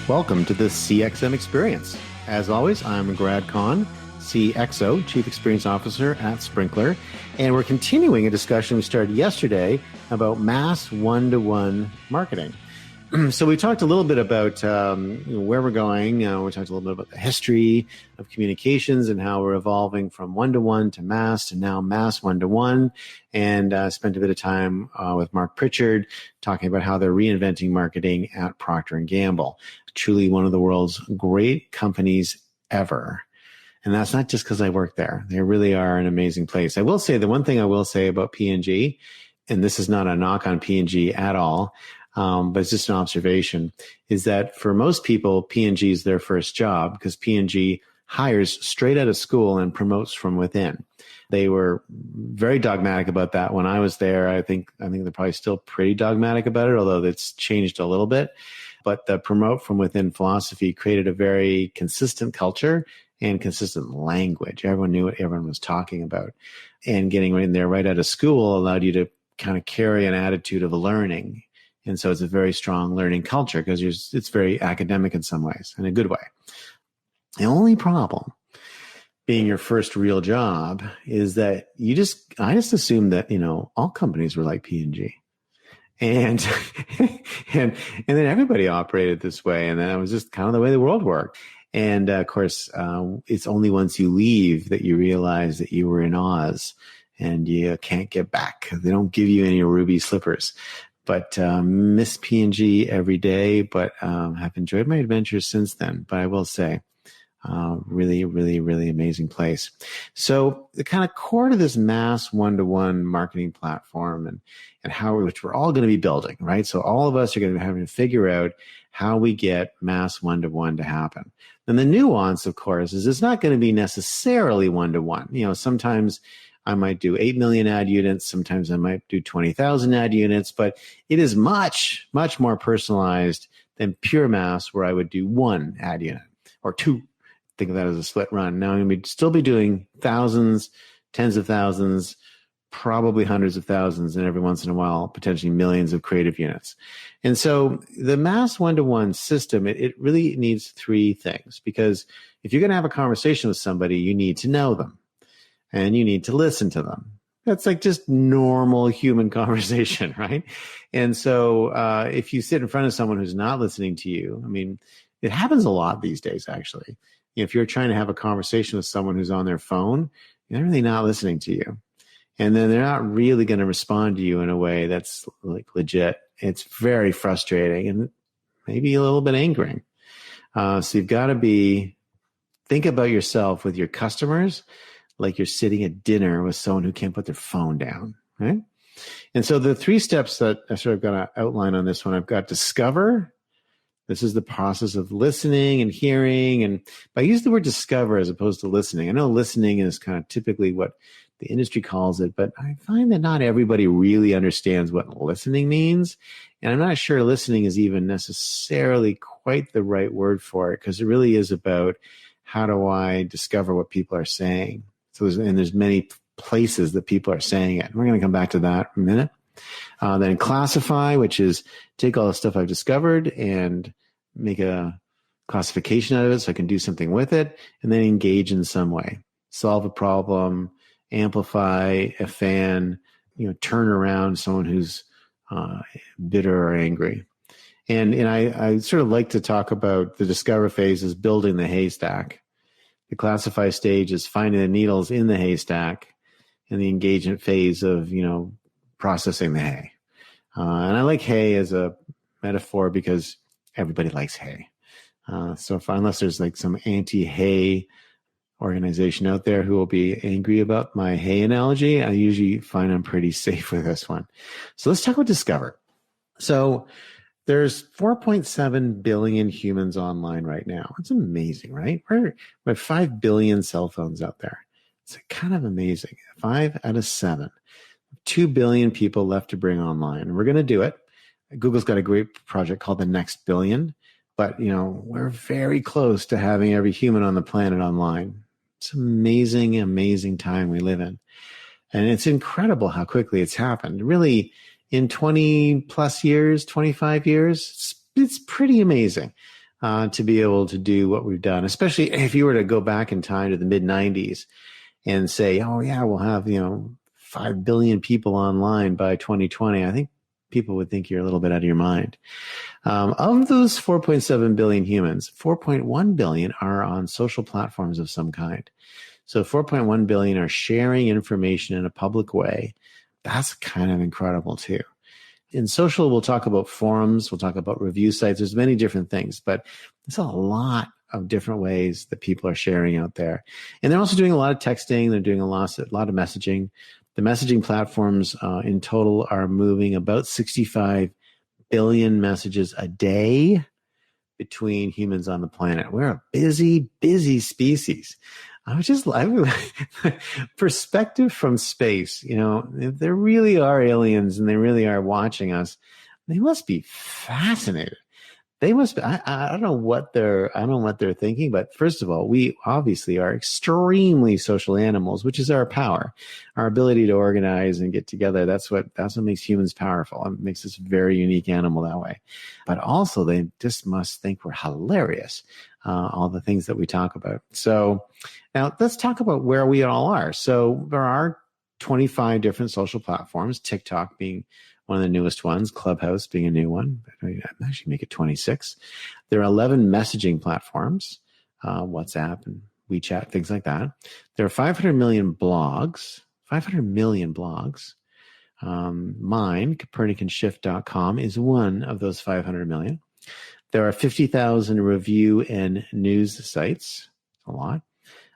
Welcome to the CXM Experience. As always, I'm Grad Conn, CXO, Chief Experience Officer at Sprinklr, and we're continuing a discussion we started yesterday about mass one-to-one marketing. So we talked a little bit about where we're going. We talked a little bit about the history of communications and how we're evolving from one-to-one to now mass one-to-one, and spent a bit of time with Mark Pritchard talking about how they're reinventing marketing at Procter & Gamble. Truly one of the world's great companies ever. And that's not just because I work there. They really are an amazing place. I will say, the one thing I will say about P&G, and this is not a knock on P&G at all, but it's just an observation, is that for most people, P&G is their first job because P&G hires straight out of school and promotes from within. They were very dogmatic about that when I was there. I think they're probably still pretty dogmatic about it, although it's changed a little bit. But the promote from within philosophy created a very consistent culture and consistent language. Everyone knew what everyone was talking about. And getting in there right out of school allowed you to kind of carry an attitude of learning. And so it's a very strong learning culture because it's very academic in some ways, in a good way. The only problem being your first real job is that I just assumed that, all companies were like P&G. And then everybody operated this way. And then it was just kind of the way the world worked. And of course, it's only once you leave that you realize that you were in Oz and you can't get back. They don't give you any ruby slippers. But miss P&G every day, but have enjoyed my adventures since then. But I will say, really, really, really amazing place. So the kind of core to this mass one-to-one marketing platform and which we're all going to be building, right? So all of us are going to be having to figure out how we get mass one-to-one to happen. And the nuance, of course, is it's not going to be necessarily one-to-one. Sometimes I might do 8 million ad units. Sometimes I might do 20,000 ad units, but it is much, much more personalized than pure mass where I would do one ad unit or two. Think of that as a split run. Now I'm going to still be doing thousands, tens of thousands, probably hundreds of thousands, and every once in a while, potentially millions of creative units. And so the mass one-to-one system, it really needs three things, because if you're going to have a conversation with somebody, you need to know them. And you need to listen to them. That's like just normal human conversation, right? And so if you sit in front of someone who's not listening to you, it happens a lot these days, actually. If you're trying to have a conversation with someone who's on their phone, they're really not listening to you. And then they're not really going to respond to you in a way that's like legit. It's very frustrating and maybe a little bit angering. So you've got to think about yourself with your customers like you're sitting at dinner with someone who can't put their phone down, right? And so the three steps that I sort of got to outline on this one, I've got discover. This is the process of listening and hearing. But I use the word discover as opposed to listening. I know listening is kind of typically what the industry calls it, but I find that not everybody really understands what listening means. And I'm not sure listening is even necessarily quite the right word for it, because it really is about how do I discover what people are saying. So there's many places that people are saying it. We're going to come back to that in a minute. Then classify, which is take all the stuff I've discovered and make a classification out of it so I can do something with it. And then engage in some way. Solve a problem, amplify a fan, turn around someone who's bitter or angry. And I sort of like to talk about the discover phase as building the haystack. The classify stage is finding the needles in the haystack, and the engagement phase of, processing the hay. And I like hay as a metaphor because everybody likes hay. So unless there's like some anti-hay organization out there who will be angry about my hay analogy, I usually find I'm pretty safe with this one. So let's talk about discover. So there's 4.7 billion humans online right now. It's amazing, right? We have 5 billion cell phones out there. It's kind of amazing. 5 out of 7. 2 billion people left to bring online. And we're going to do it. Google's got a great project called the Next Billion. But, we're very close to having every human on the planet online. It's amazing, amazing time we live in. And it's incredible how quickly it's happened. Really, in 20 plus years, 25 years, it's pretty amazing. to be able to do what we've done, especially if you were to go back in time to the mid 90s and say, oh yeah, we'll have, 5 billion people online by 2020. I think people would think you're a little bit out of your mind. Of those 4.7 billion humans, 4.1 billion are on social platforms of some kind. So 4.1 billion are sharing information in a public way. That's kind of incredible too. In social, we'll talk about forums, we'll talk about review sites. There's many different things, but there's a lot of different ways that people are sharing out there. And they're also doing a lot of texting. They're doing a lot of messaging. The messaging platforms in total are moving about 65 billion messages a day between humans on the planet. We're a busy, busy species. Perspective from space, if there really are aliens and they really are watching us, they must be fascinated. They must be, I don't know what they're thinking, but first of all, we obviously are extremely social animals, which is our power, our ability to organize and get together. That's what makes humans powerful. It makes us a very unique animal that way. But also they just must think we're hilarious, all the things that we talk about. So now let's talk about where we all are. So there are 25 different social platforms, TikTok being one of the newest ones, Clubhouse being a new one. I actually make it 26. There are 11 messaging platforms, WhatsApp and WeChat, things like that. There are 500 million blogs. Mine, CopernicanShift.com, is one of those 500 million. There are 50,000 review and news sites, a lot.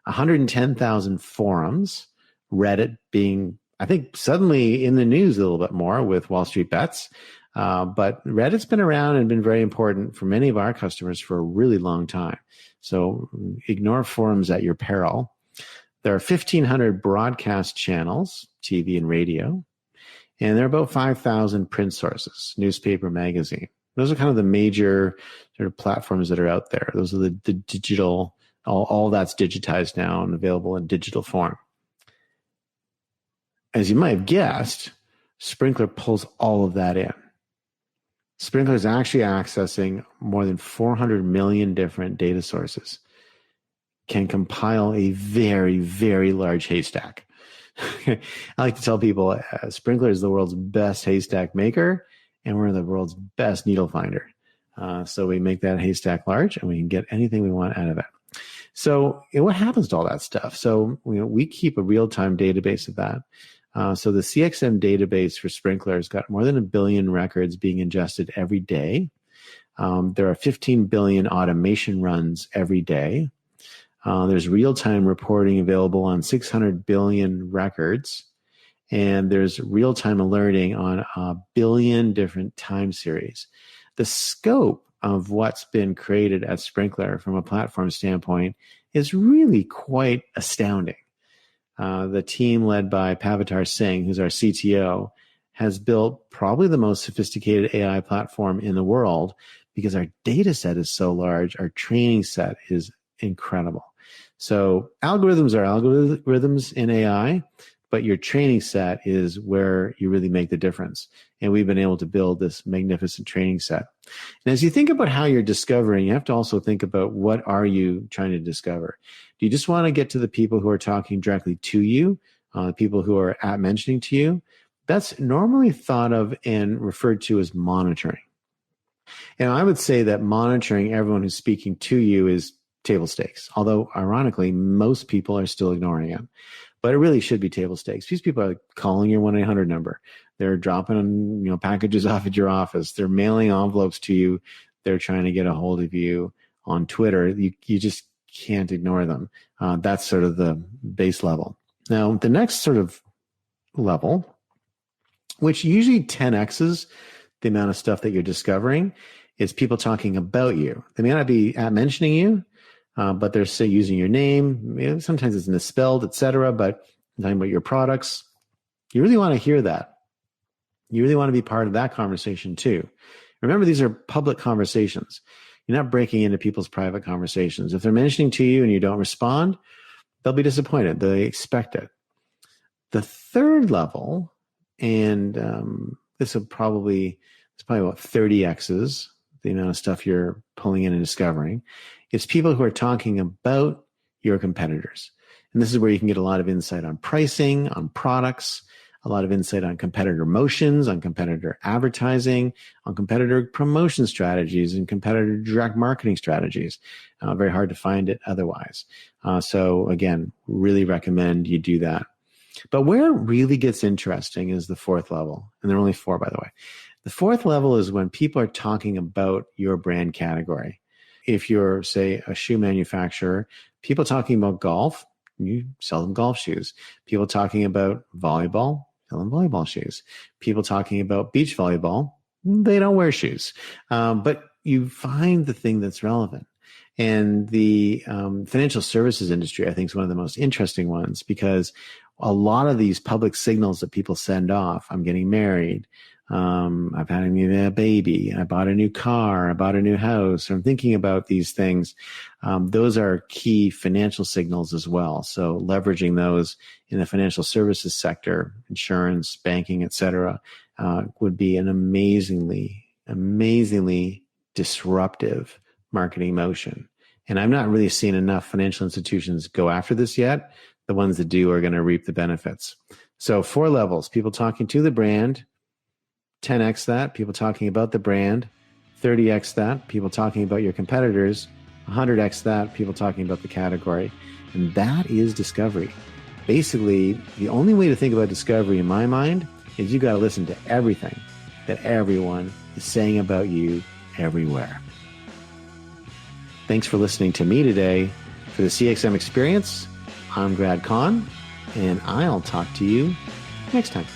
110,000 forums, Reddit being, I think, suddenly in the news a little bit more with Wall Street Bets. But Reddit's been around and been very important for many of our customers for a really long time. So ignore forums at your peril. There are 1,500 broadcast channels, TV and radio. And there are about 5,000 print sources, newspaper, magazine. Those are kind of the major sort of platforms that are out there. Those are the digital, all that's digitized now and available in digital form. As you might have guessed, Sprinklr pulls all of that in. Sprinklr is actually accessing more than 400 million different data sources, can compile a very, very large haystack. I like to tell people Sprinklr is the world's best haystack maker, and we're the world's best needle finder. So we make that haystack large, and we can get anything we want out of it. So what happens to all that stuff? So we keep a real-time database of that. So the CXM database for Sprinklr has got more than 1 billion records being ingested every day. There are 15 billion automation runs every day. There's real-time reporting available on 600 billion records. And there's real-time alerting on 1 billion different time series. The scope of what's been created at Sprinklr from a platform standpoint is really quite astounding. The team led by Pavitar Singh, who's our CTO, has built probably the most sophisticated AI platform in the world because our data set is so large. Our training set is incredible. So algorithms are algorithms in AI, but your training set is where you really make the difference. And we've been able to build this magnificent training set. And as you think about how you're discovering, you have to also think about what are you trying to discover. Do you just want to get to the people who are talking directly to you, people who are mentioning to you? That's normally thought of and referred to as monitoring. And I would say that monitoring everyone who's speaking to you is table stakes, although ironically, most people are still ignoring it. But it really should be table stakes. These people are calling your 1-800 number. They're dropping packages off at your office. They're mailing envelopes to you. They're trying to get a hold of you on Twitter. You just can't ignore them. That's sort of the base level. Now, the next sort of level, which usually 10x's the amount of stuff that you're discovering, is people talking about you. They may not be mentioning you, but they're say using your name. Sometimes it's misspelled, etc. But talking about your products, you really want to hear that. You really want to be part of that conversation too. Remember, these are public conversations. You're not breaking into people's private conversations. If they're mentioning to you and you don't respond, they'll be disappointed. They expect it. The third level, and it's probably about 30x's. the amount of stuff you're pulling in and discovering. It's people who are talking about your competitors. And this is where you can get a lot of insight on pricing, on products, a lot of insight on competitor motions, on competitor advertising, on competitor promotion strategies, and competitor direct marketing strategies. Very hard to find it otherwise. So again, really recommend you do that. But where it really gets interesting is the fourth level. And there are only 4, by the way. The fourth level is when people are talking about your brand category. If you're, say, a shoe manufacturer, people talking about golf, you sell them golf shoes. People talking about volleyball, sell them volleyball shoes. People talking about beach volleyball, they don't wear shoes. But you find the thing that's relevant. And the financial services industry, I think, is one of the most interesting ones, because a lot of these public signals that people send off, I'm getting married, I've had a baby, I bought a new car, I bought a new house, or I'm thinking about these things. Those are key financial signals as well. So leveraging those in the financial services sector, insurance, banking, et cetera, would be an amazingly disruptive marketing motion. And I'm not really seeing enough financial institutions go after this yet. The ones that do are going to reap the benefits. So 4 levels: people talking to the brand, 10x that, people talking about the brand, 30x that, people talking about your competitors, 100x that, people talking about the category. And that is discovery. Basically, the only way to think about discovery in my mind is you got to listen to everything that everyone is saying about you everywhere. Thanks for listening to me today for the CXM Experience. I'm Grad Conn, and I'll talk to you next time.